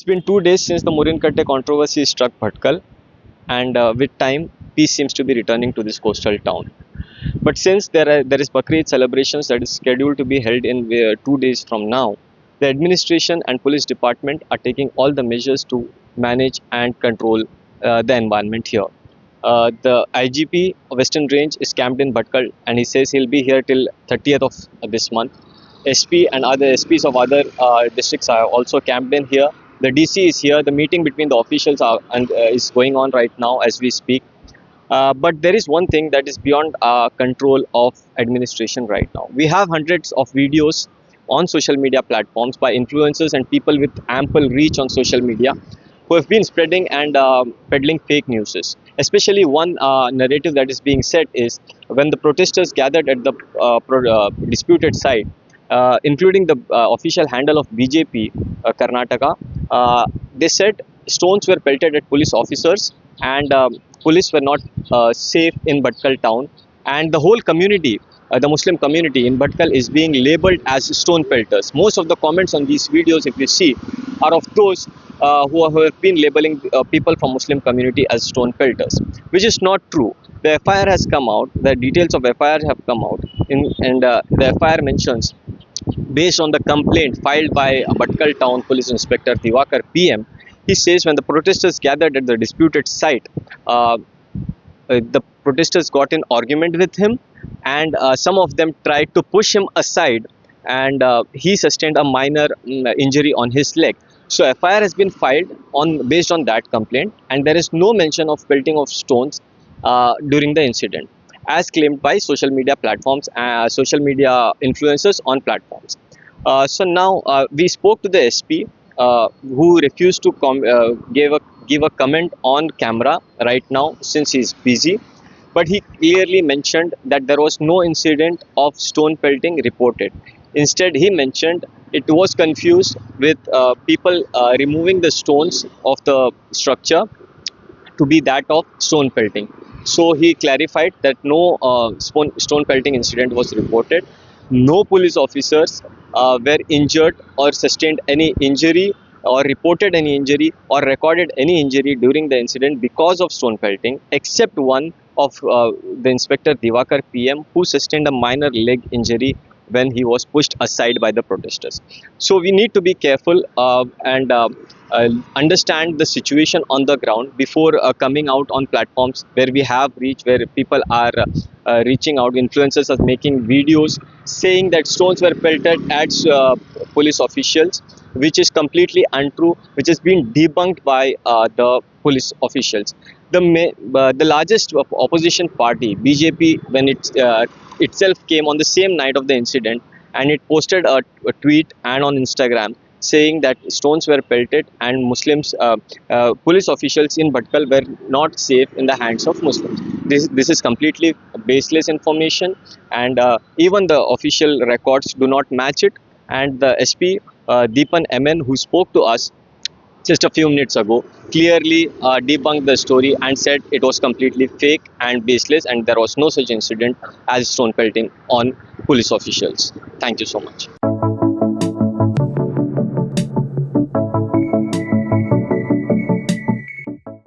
It's been 2 days since the Murin Katte controversy struck Bhatkal, and with time, peace seems to be returning to this coastal town. But since there is Bakrid celebrations that is scheduled to be held in 2 days from now, the administration and police department are taking all the measures to manage and control the environment here. The IGP Western Range is camped in Bhatkal, and he says he'll be here till 30th of this month. SP and other SPs of other districts are also camped in here. The DC is here. The meeting between the officials is going on right now as we speak. But there is one thing that is beyond control of administration right now. We have hundreds of videos on social media platforms by influencers and people with ample reach on social media who have been spreading and peddling fake news. Especially one narrative that is being said is when the protesters gathered at the disputed site, including the official handle of BJP Karnataka, they said stones were pelted at police officers and police were not safe in Bhatkal town, and the whole community, the Muslim community in Bhatkal, is being labelled as stone pelters. Most of the comments on these videos, if you see, are of those who have been labelling people from Muslim community as stone pelters, which is not true. The FIR has come out, the details of FIR have come out, and the FIR mentions, based on the complaint filed by Bhatkal Town Police Inspector Diwakar PM, he says when the protesters gathered at the disputed site, the protesters got in argument with him, and some of them tried to push him aside, and he sustained a minor injury on his leg. So FIR has been filed based on that complaint, and there is no mention of pelting of stones during the incident, as claimed by social media platforms, social media influencers on platforms. So now we spoke to the SP, who refused to give a comment on camera right now since he's busy. But he clearly mentioned that there was no incident of stone pelting reported. Instead, he mentioned it was confused with people removing the stones of the structure to be that of stone pelting. So he clarified that no stone pelting incident was reported. No police officers were injured or sustained any injury or reported any injury or recorded any injury during the incident because of stone pelting, except one of the Inspector Diwakar PM, who sustained a minor leg injury when he was pushed aside by the protesters. So we need to be careful and understand the situation on the ground before coming out on platforms where we have reach, where people are reaching out. Influencers are making videos saying that stones were pelted at police officials, which is completely untrue, which has been debunked by the police officials. The largest opposition party, BJP, when it itself came on the same night of the incident, and it posted a tweet and on Instagram saying that stones were pelted and Muslims, police officials in Bhatkal were not safe in the hands of Muslims. This is completely baseless information, and even the official records do not match it. And the SP Deepan MN, who spoke to us just a few minutes ago, clearly debunked the story and said it was completely fake and baseless, and there was no such incident as stone pelting on police officials. Thank you so much.